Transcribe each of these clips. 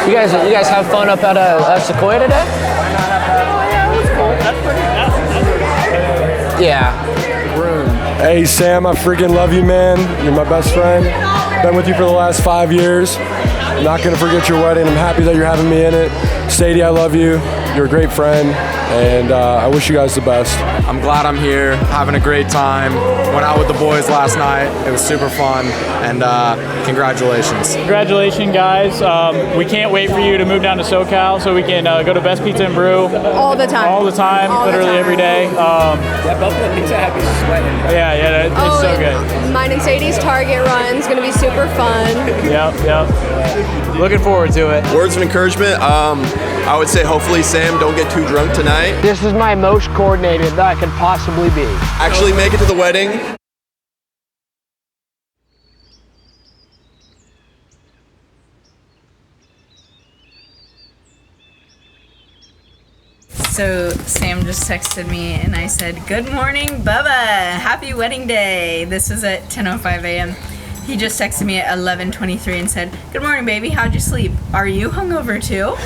You guys have fun up at Sequoia today? Yeah, it was cool. That's pretty. Yeah. Hey Sam, I freaking love you, man. You're my best friend. Been with you for the last 5 years. I'm not gonna forget your wedding. I'm happy that you're having me in it. Sadie, I love you. You're a great friend, and I wish you guys the best. I'm glad I'm here, having a great time. Went out with the boys last night. It was super fun, and congratulations. Congratulations, guys. We can't wait for you to move down to SoCal so we can go to Best Pizza and Brew. All the time. All the time, All literally the time. every day. Yeah, both of the pizza have you sweating. Yeah, it's so good. Mine and Sadie's Target run's gonna be super fun. Yep. Looking forward to it. Words of encouragement, I would say hopefully Sam don't get too drunk tonight. This is my most coordinated that I could possibly be. Actually make it to the wedding. So Sam just texted me and I said, "Good morning, Bubba. Happy wedding day." This was at 10:05 a.m. He just texted me at 11:23 and said, "Good morning, baby. How'd you sleep? Are you hungover too?"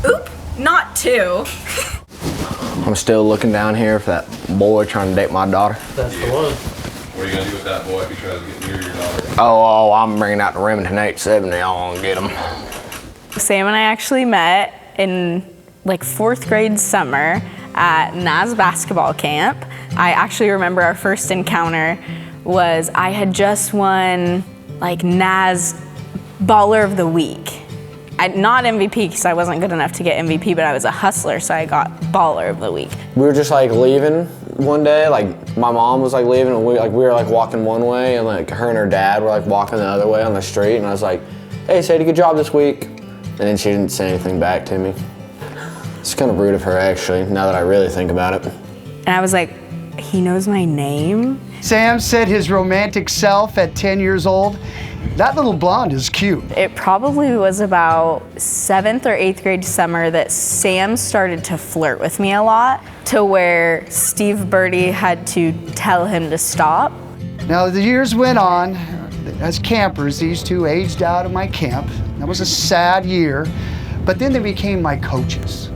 Oop, not too. I'm still looking down here for that boy trying to date my daughter. That's the one. What are you gonna do with that boy if he tries to get near your daughter? Oh, I'm bringing out the Remington 870. I want to get him. Sam and I actually met in like 4th grade summer at Nazz basketball camp. I actually remember our first encounter was I had just won like Nazz Baller of the Week. Not MVP because I wasn't good enough to get MVP, but I was a hustler, so I got Baller of the Week. We were just like leaving one day, like my mom was like leaving and we were like walking one way and like her and her dad were like walking the other way on the street and I was like, "Hey Sadie, good job this week." And then she didn't say anything back to me. It's kind of rude of her actually, now that I really think about it. And I was like, he knows my name? Sam said his romantic self at 10 years old, "That little blonde is cute." It probably was about 7th or 8th grade summer that Sam started to flirt with me a lot to where Steve Birdie had to tell him to stop. Now the years went on. As campers, these two aged out of my camp. That was a sad year, but then they became my coaches,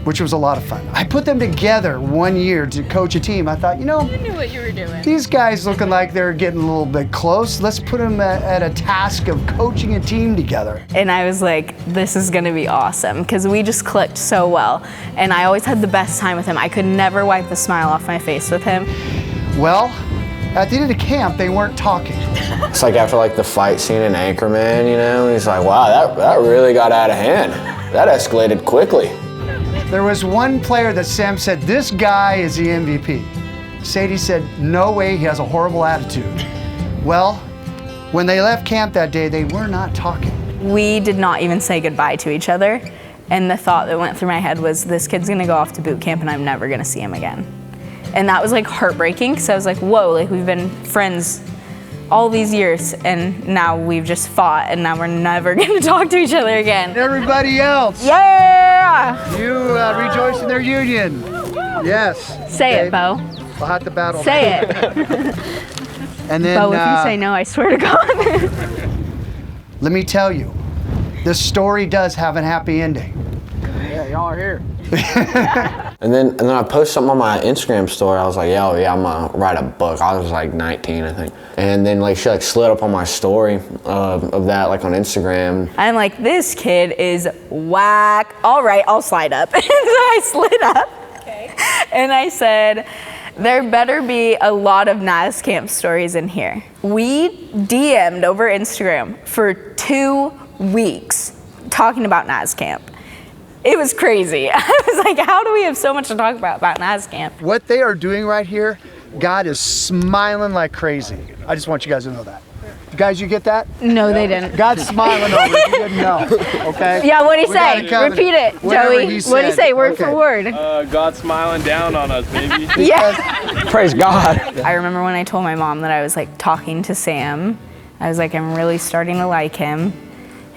which was a lot of fun. I put them together one year to coach a team. I thought, you know, You knew what you were doing. these guys looking like they're getting a little bit close. Let's put them at a task of coaching a team together. And I was like, this is gonna be awesome, because we just clicked so well. And I always had the best time with him. I could never wipe the smile off my face with him. Well, at the end of the camp, they weren't talking. It's like after like the fight scene in Anchorman, you know, and he's like, wow, that really got out of hand. That escalated quickly. There was one player that Sam said, "This guy is the MVP." Sadie said, "No way, he has a horrible attitude." Well, when they left camp that day, they were not talking. We did not even say goodbye to each other. And the thought that went through my head was, this kid's gonna go off to boot camp and I'm never gonna see him again. And that was like heartbreaking, because I was like, whoa, like we've been friends all these years and now we've just fought and now we're never gonna talk to each other again. Everybody else, Yeah! you rejoice in their union. Yes. Say it, Bo. We'll have to battle. Say it. And then, Bo, if you say no, I swear to God. let me tell you, this story does have a happy ending. Yeah, y'all are here. And then I posted something on my Instagram story. I was like, yo, yeah, I'm gonna write a book. I was like 19, I think. And then like she like slid up on my story of that like on Instagram. I'm like, this kid is whack. All right, I'll slide up. And so I slid up. Okay. And I said, there better be a lot of Nazz camp stories in here. We DM'd over Instagram for 2 weeks talking about Nazz camp. It was crazy. I was like, how do we have so much to talk about Nazz camp? What they are doing right here, God is smiling like crazy. I just want you guys to know that. Guys, you get that? No, they didn't. God's smiling over it. You didn't know, okay? Yeah, what'd he We got say? a covenant. Repeat it, Whatever Joey. he What'd he said. say, word Okay. for word? God's smiling down on us, baby. Yeah. Praise God. I remember when I told my mom that I was like talking to Sam. I was like, I'm really starting to like him.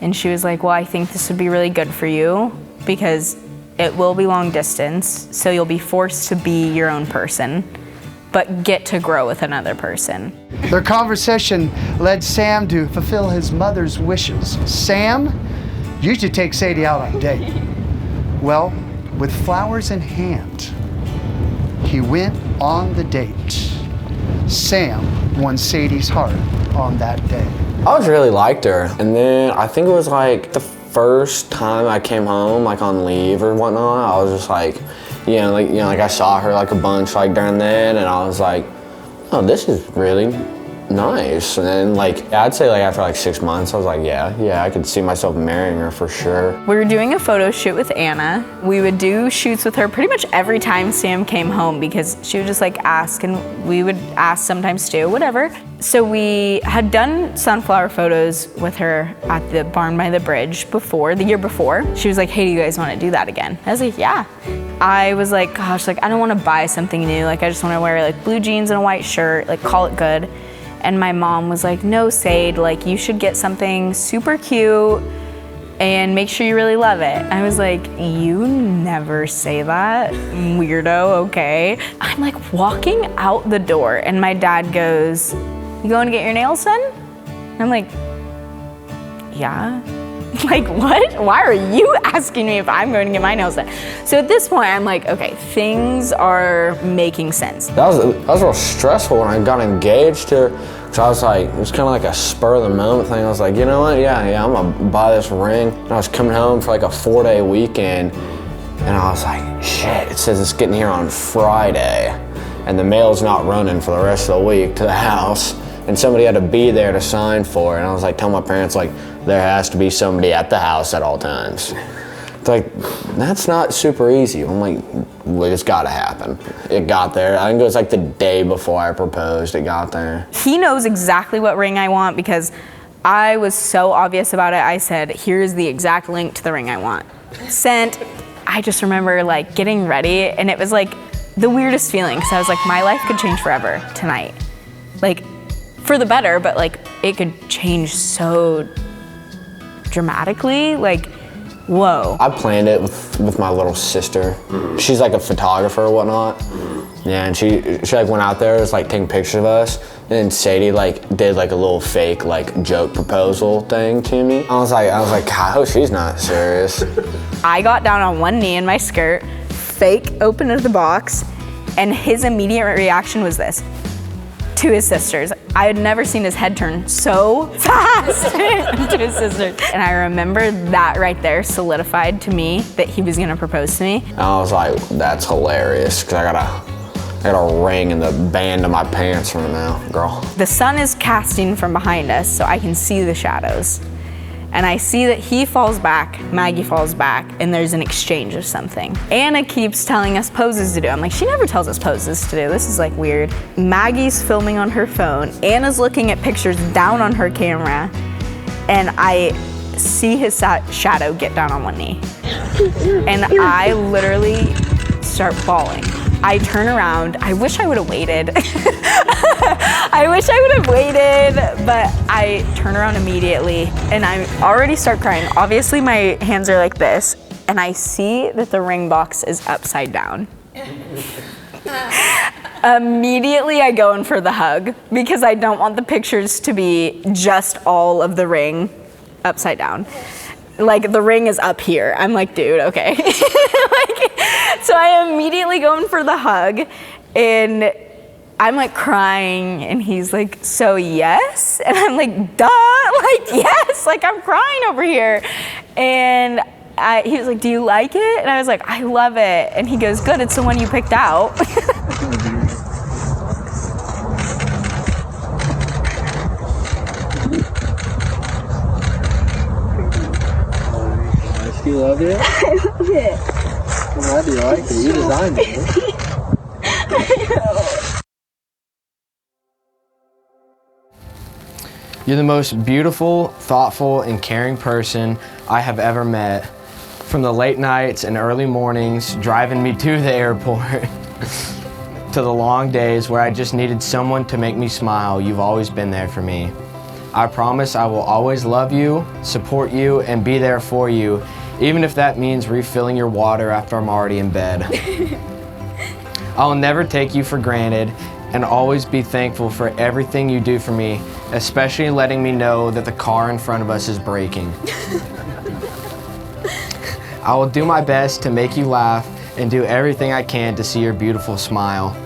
And she was like, well, I think this would be really good for you because it will be long distance, so you'll be forced to be your own person. but get to grow with another person. Their conversation led Sam to fulfill his mother's wishes. Sam, you should take Sadie out on a date. Well, with flowers in hand, he went on the date. Sam won Sadie's heart on that day. I always really liked her. And then I think it was like the first time I came home, like on leave or whatnot, I was just like I saw her like a bunch like during then, and I was like, oh, this is really nice. And then like, I'd say like after like 6 months, I was like, yeah, I could see myself marrying her for sure. We were doing a photo shoot with Anna. We would do shoots with her pretty much every time Sam came home because she would just like ask, and we would ask sometimes too, whatever. So we had done sunflower photos with her at the barn by the bridge the year before. She was like, hey, do you guys want to do that again? I was like, yeah. I was like, gosh, like I don't want to buy something new. Like I just want to wear like blue jeans and a white shirt, like call it good. And my mom was like, no, Sade, like you should get something super cute and make sure you really love it. I was like, you never say that, weirdo, okay. I'm like walking out the door and my dad goes, you going to get your nails done? And I'm like, yeah. Like, what? Why are you asking me if I'm going to get my nails done? So at this point, I'm like, okay, things are making sense. That was real stressful when I got engaged to her. So I was like, it was kind of like a spur of the moment thing. I was like, you know what? Yeah, I'm gonna buy this ring. And I was coming home for like a 4-day weekend, and I was like, shit, it says it's getting here on Friday, and the mail's not running for the rest of the week to the house. And somebody had to be there to sign for it. And I was like, telling my parents, like, there has to be somebody at the house at all times. It's like, that's not super easy. I'm like, well, it's gotta happen. It got there. I think it was like the day before I proposed, it got there. He knows exactly what ring I want because I was so obvious about it. I said, here's the exact link to the ring I want. Sent. I just remember like getting ready, and it was like the weirdest feeling because I was like, my life could change forever tonight. Like, for the better, but like it could change so dramatically, like, whoa. I planned it with my little sister. She's like a photographer or whatnot. Yeah, and she like went out there, was like taking pictures of us, and then Sadie like did like a little fake like joke proposal thing to me. I was like, I hope she's not serious. I got down on one knee in my skirt, fake opened the box, and his immediate reaction was this. To his sisters. I had never seen his head turn so fast to his sisters. And I remember that right there solidified to me that he was gonna propose to me. And I was like, that's hilarious, because I got a ring in the band of my pants right now, girl. The sun is casting from behind us, so I can see the shadows. And I see that he falls back, Maggie falls back, and there's an exchange of something. Anna keeps telling us poses to do. I'm like, she never tells us poses to do. This is like weird. Maggie's filming on her phone. Anna's looking at pictures down on her camera. And I see his shadow get down on one knee. And I literally start bawling. I turn around. I wish I would have waited. I wish I would have waited, but I turn around immediately and I already start crying. Obviously my hands are like this, and I see that the ring box is upside down. Immediately I go in for the hug because I don't want the pictures to be just all of the ring upside down. Like the ring is up here. I'm like, dude, okay. So I immediately go in for the hug, and I'm like crying, and he's like, so yes? And I'm like, duh, like yes, like I'm crying over here. And he was like, do you like it? And I was like, I love it. And he goes, good, it's the one you picked out. Do you love it? I love it. Why do you like it? You designed it. I know. You're the most beautiful, thoughtful, and caring person I have ever met. From the late nights and early mornings driving me to the airport to the long days where I just needed someone to make me smile, you've always been there for me. I promise I will always love you, support you, and be there for you, even if that means refilling your water after I'm already in bed. I'll never take you for granted, and always be thankful for everything you do for me, especially letting me know that the car in front of us is braking. I will do my best to make you laugh and do everything I can to see your beautiful smile.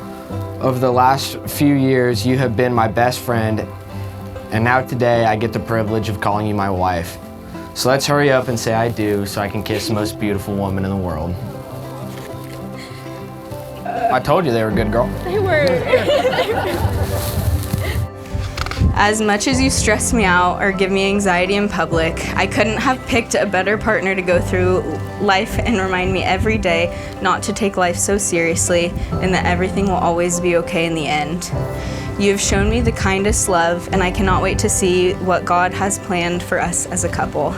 Over the last few years, you have been my best friend, and now today I get the privilege of calling you my wife. So let's hurry up and say I do so I can kiss the most beautiful woman in the world. I told you they were a good girl. They were. As much as you stress me out or give me anxiety in public, I couldn't have picked a better partner to go through life and remind me every day not to take life so seriously and that everything will always be okay in the end. You have shown me the kindest love, and I cannot wait to see what God has planned for us as a couple.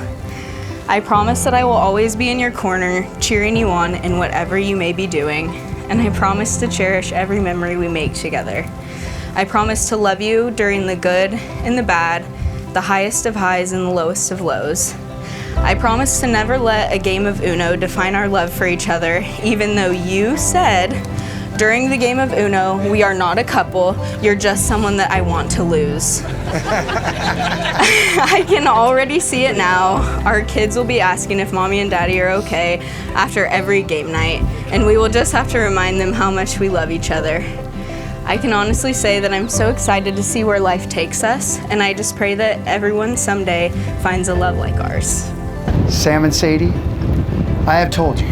I promise that I will always be in your corner, cheering you on in whatever you may be doing, and I promise to cherish every memory we make together. I promise to love you during the good and the bad, the highest of highs and the lowest of lows. I promise to never let a game of Uno define our love for each other, even though you said during the game of Uno, we are not a couple, you're just someone that I want to lose. I can already see it now. Our kids will be asking if mommy and daddy are okay after every game night, and we will just have to remind them how much we love each other. I can honestly say that I'm so excited to see where life takes us, and I just pray that everyone someday finds a love like ours. Sam and Sadie, I have told you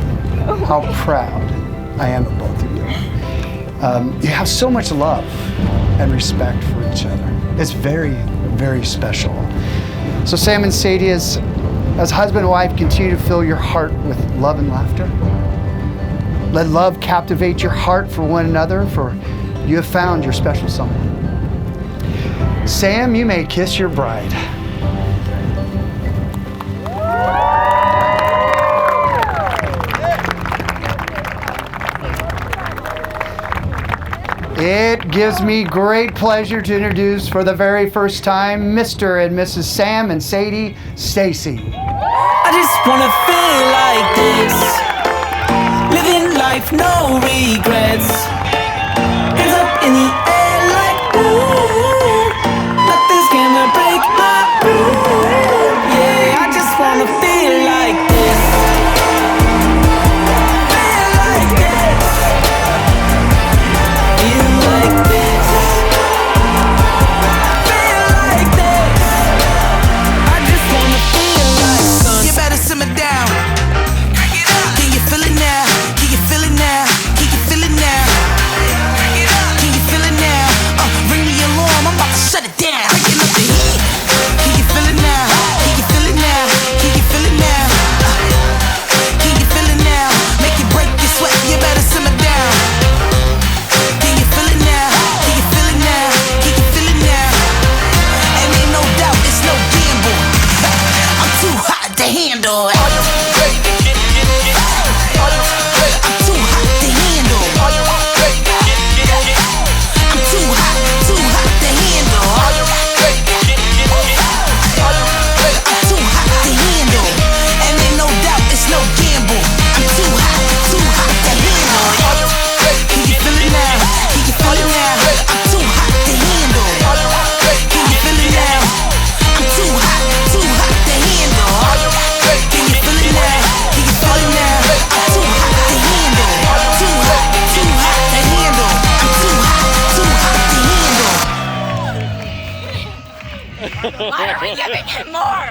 how proud I am of both of you. You have so much love and respect for each other. It's very, very special. So Sam and Sadie, as husband and wife, continue to fill your heart with love and laughter. Let love captivate your heart for one another, for you have found your special someone. Sam, you may kiss your bride. It gives me great pleasure to introduce for the very first time Mr. and Mrs. Sam and Sadie Stacy. I just wanna feel like this, living life, no regrets. Hands up in the air like ooh, nothing's gonna break my groove. Yeah, I just wanna feel like this. Feel like this. Feel like this. Feel like this. I just wanna feel like sun. You better simmer down. Crank it up. Can you feel it now? Can you feel it now? Can you feel it now? Can you feel it now? Ring the alarm, I'm about to shut it down. Cranking up the heat. Can you feel it now? Can you feel it now? Can you feel it now? Can you feel it now? Make it break your sweat, you better simmer down. Can you feel it now? Can you feel it now? Can you feel it now? And ain't no doubt, it's no gamble. I'm too hot to handle. I'm too hot to handle. I'm too hot to handle. I'm too hot to handle. And ain't no doubt, it's no gamble. I'm too hot to handle. Can you feel it now? Can you feel it now? I'm too hot to handle. Can you feel it now? I'm too hot to handle. Can you feel it now? Can you feel it now? I'm too hot to handle. Too hot to handle. I'm too hot to handle. Why are we giving it more?